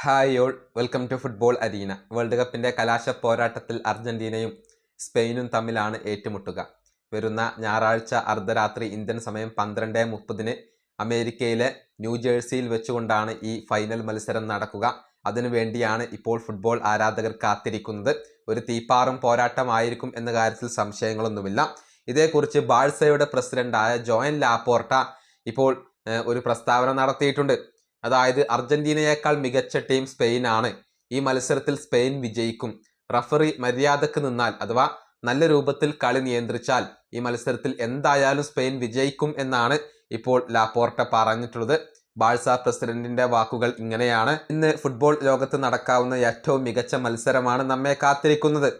Hi all, welcome to football arena. World കപ്പിൻ്റെ കലാശ പോരാട്ടത്തിൽ അർജന്റീനയും സ്പെയിനും തമ്മിലാണ് ഏറ്റുമുട്ടുക. വരുന്ന ഞായറാഴ്ച അർദ്ധരാത്രി ഇന്ത്യൻ സമയം 12:30 അമേരിക്കയിലെ ന്യൂജേഴ്സിയിൽ വെച്ചുകൊണ്ടാണ് ഈ ഫൈനൽ മത്സരം നടക്കുക. അതിനുവേണ്ടിയാണ് ഇപ്പോൾ ഫുട്ബോൾ ആരാധകർ കാത്തിരിക്കുന്നത്. ഒരു തീപ്പാറും പോരാട്ടമായിരിക്കും എന്ന കാര്യത്തിൽ സംശയങ്ങളൊന്നുമില്ല. ഇതേക്കുറിച്ച് ബാഴ്സയുടെ പ്രസിഡന്റായ ജോയൻ ലാപ്പോർട്ട ഇപ്പോൾ ഒരു പ്രസ്താവന നടത്തിയിട്ടുണ്ട്. അതായത് അർജന്റീനയേക്കാൾ മികച്ച ടീം സ്പെയിനാണ്. ഈ മത്സരത്തിൽ സ്പെയിൻ വിജയിക്കും. റഫറി മര്യാദക്ക് നിന്നാൽ അഥവാ നല്ല രൂപത്തിൽ കളി നിയന്ത്രിച്ചാൽ ഈ മത്സരത്തിൽ എന്തായാലും സ്പെയിൻ വിജയിക്കും എന്നാണ് ഇപ്പോൾ ലാപ്പോർട്ട പറഞ്ഞിട്ടുള്ളത്. ബാഴ്സ പ്രസിഡന്റിന്റെ വാക്കുകൾ ഇങ്ങനെയാണ്: ഇന്ന് ഫുട്ബോൾ ലോകത്ത് നടക്കാവുന്ന ഏറ്റവും മികച്ച മത്സരമാണ് നമ്മെ കാത്തിരിക്കുന്നത്.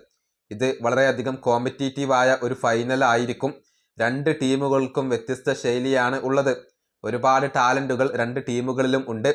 ഇത് വളരെയധികം കോമ്പറ്റീറ്റീവായ ഒരു ഫൈനൽ ആയിരിക്കും. രണ്ട് ടീമുകൾക്കും വ്യത്യസ്ത ശൈലിയാണ് ഉള്ളത്. ഒരുപാട് ടാലന്റുകൾ രണ്ട് ടീമുകളിലും ഉണ്ട്.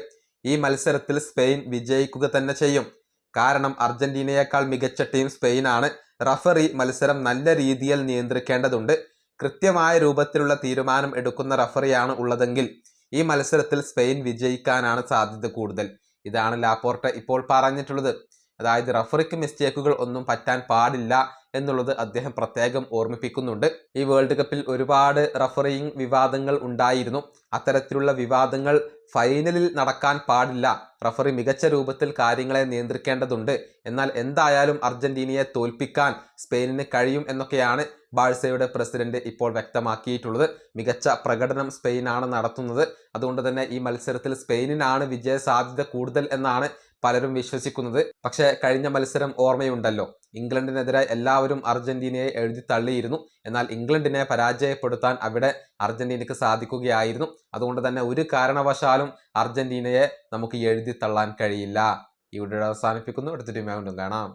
ഈ മത്സരത്തിൽ സ്പെയിൻ വിജയിക്കുക തന്നെ ചെയ്യും. കാരണം അർജന്റീനയേക്കാൾ മികച്ച ടീം സ്പെയിനാണ്. റഫറി മത്സരം നല്ല രീതിയിൽ നിയന്ത്രിക്കേണ്ടതുണ്ട്. കൃത്യമായ രൂപത്തിലുള്ള തീരുമാനം എടുക്കുന്ന റഫറിയാണ് ഉള്ളതെങ്കിൽ ഈ മത്സരത്തിൽ സ്പെയിൻ വിജയിക്കാനാണ് സാധ്യത കൂടുതൽ. ഇതാണ് ലാപ്പോർട്ട ഇപ്പോൾ പറഞ്ഞിട്ടുള്ളത്. അതായത് റഫറിക്ക് മിസ്റ്റേക്കുകൾ ഒന്നും പറ്റാൻ പാടില്ല എന്നുള്ളത് അദ്ദേഹം പ്രത്യേകം ഓർമ്മിപ്പിക്കുന്നുണ്ട്. ഈ വേൾഡ് കപ്പിൽ ഒരുപാട് റഫറിയിങ് വിവാദങ്ങൾ ഉണ്ടായിരുന്നു. അത്തരത്തിലുള്ള വിവാദങ്ങൾ ഫൈനലിൽ നടക്കാൻ പാടില്ല. റഫറി മികച്ച രൂപത്തിൽ കാര്യങ്ങളെ നിയന്ത്രിക്കേണ്ടതുണ്ട്. എന്നാൽ എന്തായാലും അർജന്റീനയെ തോൽപ്പിക്കാൻ സ്പെയിനിന് കഴിയും എന്നൊക്കെയാണ് ബാഴ്സയുടെ പ്രസിഡന്റ് ഇപ്പോൾ വ്യക്തമാക്കിയിട്ടുള്ളത്. മികച്ച പ്രകടനം സ്പെയിനാണ് നടത്തുന്നത്. അതുകൊണ്ട് തന്നെ ഈ മത്സരത്തിൽ സ്പെയിനിനാണ് വിജയ സാധ്യത കൂടുതൽ എന്നാണ് പലരും വിശ്വസിക്കുന്നത്. പക്ഷേ കഴിഞ്ഞ മത്സരം ഓർമ്മയുണ്ടല്ലോ, ഇംഗ്ലണ്ടിനെതിരെ എല്ലാവരും അർജന്റീനയെ എഴുതി തള്ളിയിരുന്നു. എന്നാൽ ഇംഗ്ലണ്ടിനെ പരാജയപ്പെടുത്താൻ അവിടെ അർജന്റീനയ്ക്ക് സാധിക്കുകയായിരുന്നു. അതുകൊണ്ട് തന്നെ ഒരു കാരണവശാലും അർജന്റീനയെ നമുക്ക് എഴുതി തള്ളാൻ കഴിയില്ല. ഈ വീഡിയോ അവസാനിപ്പിക്കുന്നു. അടുത്ത ടീം കാണാം.